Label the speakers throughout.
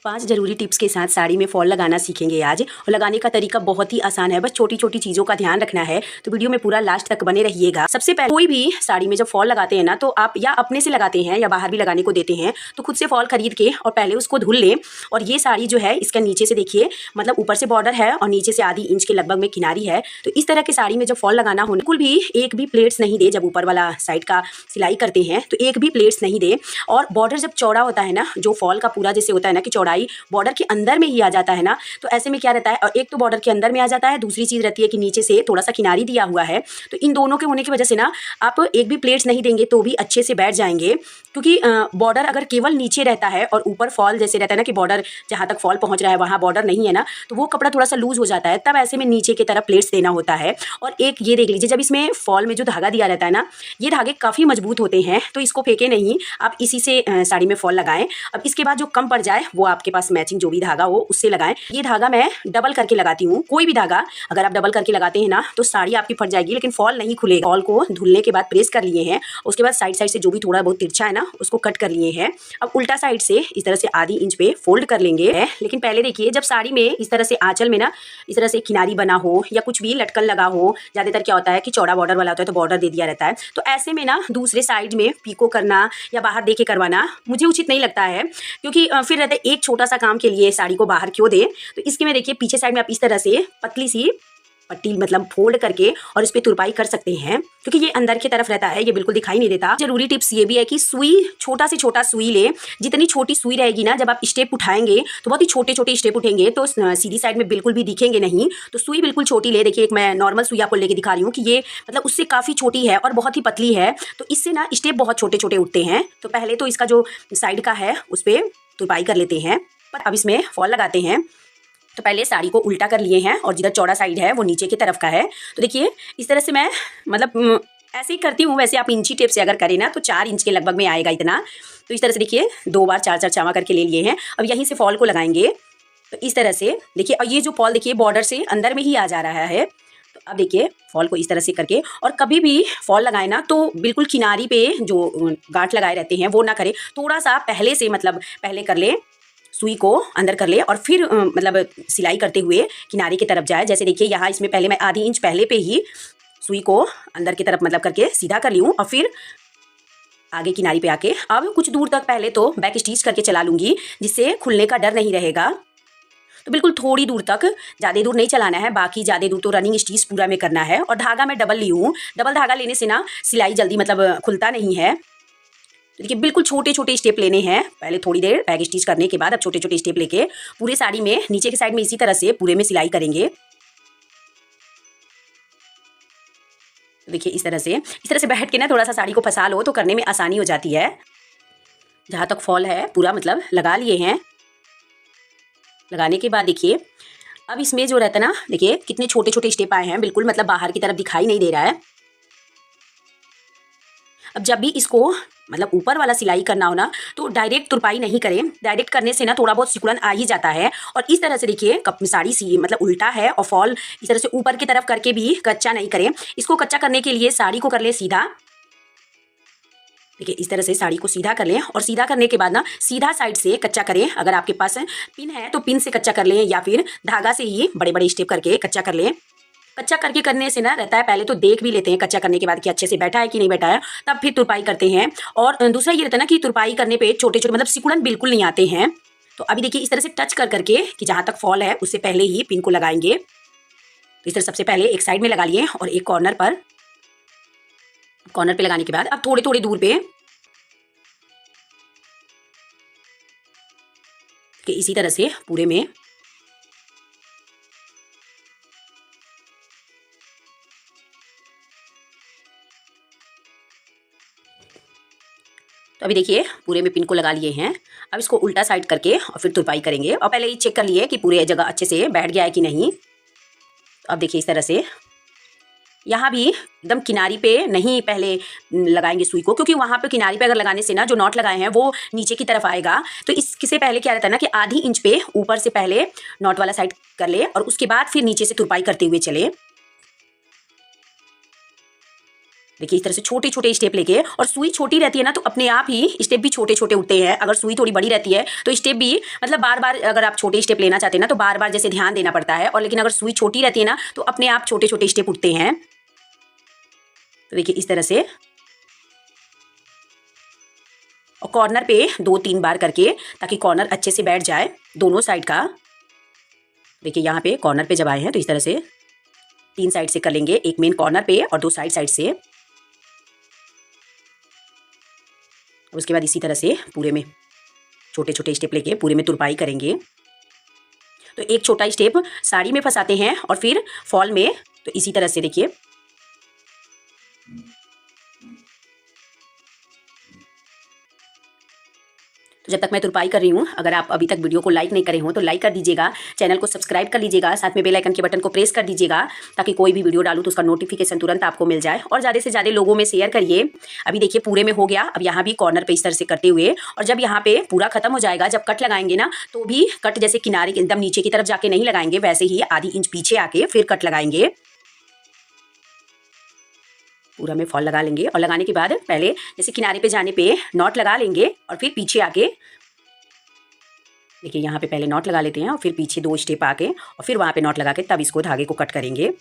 Speaker 1: 5 ज़रूरी टिप्स के साथ साड़ी में फॉल लगाना सीखेंगे आज। और लगाने का तरीका बहुत ही आसान है, बस छोटी छोटी चीज़ों का ध्यान रखना है। तो वीडियो में पूरा लास्ट तक बने रहिएगा। सबसे पहले कोई भी साड़ी में जब फॉल लगाते हैं ना, तो आप या अपने से लगाते हैं या बाहर भी लगाने को देते हैं, तो खुद से फॉल खरीद के और पहले उसको धुल लें। और ये साड़ी जो है, इसका नीचे से देखिए, मतलब ऊपर से बॉर्डर है और नीचे से आधी इंच के लगभग में किनारी है। तो इस तरह की साड़ी में जब फॉल लगाना हो, बिल्कुल भी एक भी प्लेट्स नहीं दे। जब ऊपर वाला साइड का सिलाई करते हैं तो एक भी प्लेट्स नहीं दे। और बॉर्डर जब चौड़ा होता है ना, जो फॉल का पूरा जैसे होता है ना कि चौड़ाई बॉर्डर के अंदर में ही आ जाता है ना, तो ऐसे में क्या रहता है, और एक तो बॉर्डर के अंदर में आ जाता है, दूसरी चीज़ रहती है कि नीचे से थोड़ा सा किनारी दिया हुआ है। तो इन दोनों के होने की वजह से ना आप एक भी प्लेट्स नहीं देंगे तो भी अच्छे से बैठ जाएंगे। क्योंकि बॉर्डर अगर केवल नीचे रहता है और ऊपर फॉल जैसे रहता है ना कि बॉर्डर जहाँ तक फॉल पहुँच रहा है वहाँ बॉर्डर नहीं है ना, तो वो कपड़ा थोड़ा सा लूज हो जाता है। तब ऐसे में नीचे की तरफ प्लेट्स देना होता है। और एक ये देख लीजिए, जब इसमें फॉल में जो धागा दिया रहता है ना, ये धागे काफ़ी मजबूत होते हैं, तो इसको फेंके नहीं, आप इसी से साड़ी में फॉल लगाएं। अब इसके बाद जो कम पड़ जाए वो आपके पास मैचिंग जो भी धागा हो उससे लगाएं। ये धागा मैं डबल करके लगाती हूँ। कोई भी धागा अगर आप डबल करके लगाते हैं ना, तो साड़ी आपकी फट जाएगी लेकिन फॉल नहीं खुलेगा। फॉल को धुलने के बाद प्रेस कर लिए हैं, उसके बाद साइड से जो भी थोड़ा बहुत तिरछा है ना, उसको कट कर लिए हैं। अब उल्टा साइड से इस तरह से आधी इंच पे फोल्ड कर लेंगे। लेकिन पहले देखिए, जब साड़ी में इस तरह से आंचल में ना इस तरह से किनारी बना हो या कुछ भी लटकन लगा हो, ज़्यादातर क्या होता है कि चौड़ा बॉर्डर वाला होता है तो बॉर्डर दे दिया रहता है, तो ऐसे में ना दूसरे साइड में पीको करना या बाहर दे के करवाना मुझे उचित नहीं लगता है। क्योंकि फिर रहता है एक छोटा सा काम के लिए साड़ी को बाहर क्यों दे। तो इसके में देखिए, पीछे साइड में आप इस तरह से पतली सी पट्टी मतलब फोल्ड करके और इस पे तुरपाई कर सकते हैं, क्योंकि ये अंदर की तरफ रहता है, ये बिल्कुल दिखाई नहीं देता। जरूरी टिप्स ये भी है कि सुई छोटा से छोटा सुई ले। जितनी छोटी सुई रहेगी ना, जब आप स्टेप उठाएंगे तो बहुत ही छोटे छोटे स्टेप उठेंगे, तो सीधी साइड में बिल्कुल भी दिखेंगे नहीं। तो सुई बिल्कुल छोटी ले। देखिए, एक मैं नॉर्मल सुई आपको लेके दिखा रही हूँ कि ये मतलब उससे काफ़ी छोटी है और बहुत ही पतली है, तो इससे ना स्टेप बहुत छोटे छोटे उठते हैं। तो पहले तो इसका जो साइड का है उस पर तुरपाई कर लेते हैं। पर अब इसमें फॉल लगाते हैं। तो पहले साड़ी को उल्टा कर लिए हैं और जिधर चौड़ा साइड है वो नीचे की तरफ का है। तो देखिए, इस तरह से मैं मतलब ऐसे ही करती हूँ। वैसे आप इंची टेप से अगर करें ना तो 4 इंच के लगभग में आएगा इतना। तो इस तरह से देखिए 2 बार 4 4 चावा करके ले लिए हैं। अब यहीं से फॉल को लगाएंगे। तो इस तरह से देखिए, और ये जो फॉल देखिए बॉर्डर से अंदर में ही आ जा रहा है। तो अब देखिए, फॉल को इस तरह से करके, और कभी भी फॉल लगाए ना तो बिल्कुल किनारी पे जो गांठ लगाए रहते हैं वो ना करें। थोड़ा सा पहले से मतलब पहले कर ले, सुई को अंदर कर ले और फिर मतलब सिलाई करते हुए किनारे की तरफ जाए। जैसे देखिए, यहाँ इसमें पहले मैं आधी इंच पहले पे ही सुई को अंदर की तरफ मतलब करके सीधा कर ली हूँ और फिर आगे किनारी पे आके अब कुछ दूर तक पहले तो बैक स्टिच करके चला लूँगी, जिससे खुलने का डर नहीं रहेगा। तो बिल्कुल थोड़ी दूर तक, ज़्यादा दूर नहीं चलाना है, बाकी ज़्यादा दूर तो रनिंग स्टिच पूरा में करना है। और धागा मैं डबल ली हूँ। डबल धागा लेने से ना सिलाई जल्दी मतलब खुलता नहीं है। देखिए, बिल्कुल छोटे छोटे स्टेप लेने हैं। पहले थोड़ी देर बैक स्टिच करने के बाद अब छोटे छोटे स्टेप लेके पूरे साड़ी में नीचे की साइड में इसी तरह से पूरे में सिलाई करेंगे। देखिए, इस तरह से बैठ के ना थोड़ा सा साड़ी को फंसा लो तो करने में आसानी हो जाती है। जहाँ तक फॉल है पूरा मतलब लगा लिए हैं। लगाने के बाद देखिए, अब इसमें जो रहता है ना, देखिए कितने छोटे छोटे स्टेप आए हैं, बिल्कुल मतलब बाहर की तरफ दिखाई नहीं दे रहा है। अब जब भी इसको मतलब ऊपर वाला सिलाई करना हो ना, तो डायरेक्ट तुरपाई नहीं करें। डायरेक्ट करने से ना थोड़ा बहुत सिकुड़न आ ही जाता है। और इस तरह से देखिए, साड़ी सी मतलब उल्टा है और फॉल इस तरह से ऊपर की तरफ करके भी कच्चा नहीं करें। इसको कच्चा करने के लिए साड़ी को कर ले सीधा। देखिए, इस तरह से साड़ी को सीधा कर लें और सीधा करने के बाद ना सीधा साइड से कच्चा करें। अगर आपके पास पिन है तो पिन से कच्चा कर लें, या फिर धागा से ही बड़े बड़े स्टेप करके कच्चा कर लें। कच्चा करके करने से ना रहता है, पहले तो देख भी लेते हैं कच्चा करने के बाद कि अच्छे से बैठा है कि नहीं बैठा है, तब फिर तुरपाई करते हैं। और दूसरा ये रहता है ना कि तुरपाई करने पे छोटे छोटे मतलब सिकुड़न बिल्कुल नहीं आते हैं। तो अभी देखिए, इस तरह से टच कर करके कि जहाँ तक फॉल है उससे पहले ही पिन को लगाएंगे। तो इस तरह सबसे पहले एक साइड में लगा लिए और एक कॉर्नर पे लगाने के बाद अब थोड़े थोड़े दूर पे कि इसी तरह से पूरे में तो अभी देखिए पूरे में पिन को लगा लिए हैं। अब इसको उल्टा साइड करके और फिर तुरपाई करेंगे। और पहले ये चेक कर लिए कि पूरे जगह अच्छे से बैठ गया है कि नहीं। तो अब देखिए, इस तरह से यहाँ भी एकदम किनारी पे नहीं पहले लगाएंगे सुई को, क्योंकि वहाँ पे किनारी पे अगर लगाने से ना जो नॉट लगाए हैं वो नीचे की तरफ आएगा। तो इससे पहले क्या रहता है ना कि आधी इंच पे ऊपर से पहले नॉट वाला साइड कर ले और उसके बाद फिर नीचे से तुरपाई करते हुए चले। देखिए इस तरह से छोटे छोटे स्टेप लेके, और सुई छोटी रहती है ना तो अपने आप ही स्टेप भी छोटे छोटे उठते हैं। अगर सुई थोड़ी बड़ी रहती है तो स्टेप भी मतलब बार बार, अगर आप छोटे स्टेप लेना चाहते हैं ना तो बार बार जैसे ध्यान देना पड़ता है, और लेकिन अगर सुई छोटी रहती है ना तो अपने आप छोटे छोटे स्टेप उठते हैं। तो देखिए इस तरह से, और कॉर्नर पे 2-3 बार करके, ताकि कॉर्नर अच्छे से बैठ जाए दोनों साइड का। देखिए यहाँ पे कॉर्नर पे जब आए हैं तो इस तरह से 3 साइड से कर लेंगे, एक मेन कॉर्नर पे और 2 साइड से। उसके बाद इसी तरह से पूरे में छोटे छोटे स्टेप लेके पूरे में तुरपाई करेंगे। तो एक छोटा स्टेप साड़ी में फंसाते हैं और फिर फॉल में, तो इसी तरह से देखिए। तो जब तक मैं तुरपाई कर रही हूँ, अगर आप अभी तक वीडियो को लाइक नहीं करे हो तो लाइक कर दीजिएगा, चैनल को सब्सक्राइब कर लीजिएगा, साथ में बेल आइकन के बटन को प्रेस कर दीजिएगा, ताकि कोई भी वीडियो डालूँ तो उसका नोटिफिकेशन तुरंत आपको मिल जाए, और ज़्यादा से ज़्यादा लोगों में शेयर करिए। अभी देखिए पूरे में हो गया। अब यहाँ भी कॉर्नर पे इस तरह से करते हुए, और जब यहाँ पे पूरा खत्म हो जाएगा, जब कट लगाएंगे ना तो भी कट जैसे किनारे एकदम नीचे की तरफ जाके नहीं लगाएंगे, वैसे ही आधी इंच पीछे आके फिर कट लगाएंगे। पूरा में फॉल लगा लेंगे, और लगाने के बाद पहले जैसे किनारे पे जाने पे नॉट लगा लेंगे, और फिर पीछे आके देखिए यहाँ पे पहले नॉट लगा लेते हैं, और फिर पीछे 2 स्टेप आके और फिर वहाँ पे नॉट लगा के तब इसको धागे को कट करेंगे।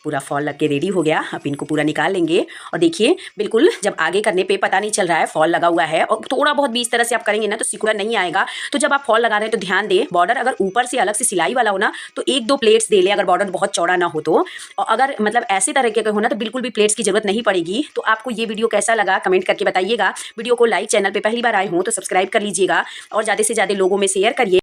Speaker 1: पूरा फॉल लग के रेडी हो गया। अब इनको पूरा निकाल लेंगे, और देखिए बिल्कुल जब आगे करने पे पता नहीं चल रहा है फॉल लगा हुआ है, और थोड़ा बहुत भी इस तरह से आप करेंगे ना तो सिकुड़ा नहीं आएगा। तो जब आप फॉल लगा रहे हैं तो ध्यान दें, बॉर्डर अगर ऊपर से अलग से सिलाई वाला हो ना तो 1-2 प्लेट्स दे ले, अगर बॉर्डर बहुत चौड़ा ना हो तो। और अगर मतलब ऐसे तरीके का हो ना तो बिल्कुल भी प्लेट्स की जरूरत नहीं पड़ेगी। तो आपको ये वीडियो कैसा लगा कमेंट करके बताइएगा। वीडियो को लाइक, चैनल पर पहली बार आए हों तो सब्सक्राइब कर लीजिएगा, और ज़्यादा से ज़्यादा लोगों में शेयर करिए।